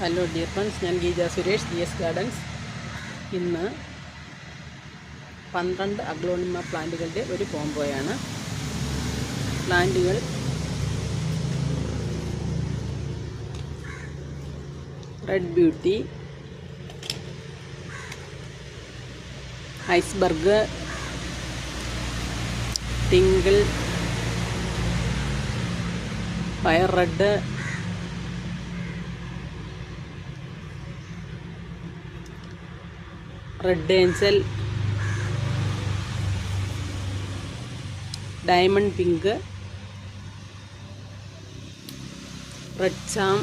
Hello dear friends, ഞാൻ ഗീജ Suresh, GS gardens. ഇന്ന് 12 aglaonema പ്ലാന്റുകളുടെ ഒരു കോംബോയാണ്. പ്ലാന്റുകൾ red beauty, iceberg, tinkle, fire red, red angel, diamond pink, red charm,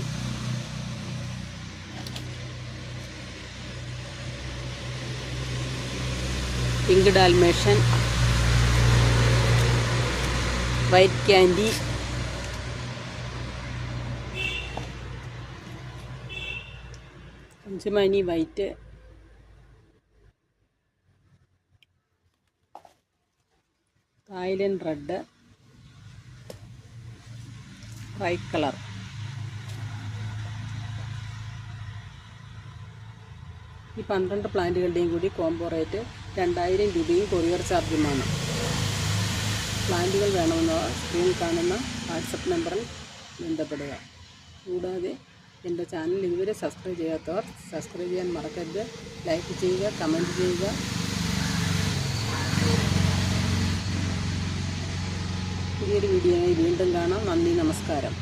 pink dalmatian, white candy, അഞ്ചുമാനി white, Thailand red, tri colour. ഈ 12 പ്ലാന്റുകളുടെയും കൂടി combo rate 2000 രൂപയും courier ചാർജുമാണ്. പ്ലാന്റുകൾ വേണമെന്നവർ സ്ക്രീനിൽ കാണുന്ന വാട്സപ്പ് നമ്പറിൽ ബന്ധപ്പെടുക. കൂടാതെ എൻ്റെ ചാനൽ ഇതുവരെ സബ്സ്ക്രൈബ് ചെയ്യാത്തവർ സബ്സ്ക്രൈബ് ചെയ്യാൻ മറക്കരുത്. ലൈക്ക് ചെയ്യുക, കമൻറ്റ് ചെയ്യുക. പുതിയൊരു വീഡിയോയായി വീണ്ടും കാണാം. നന്ദി, നമസ്കാരം.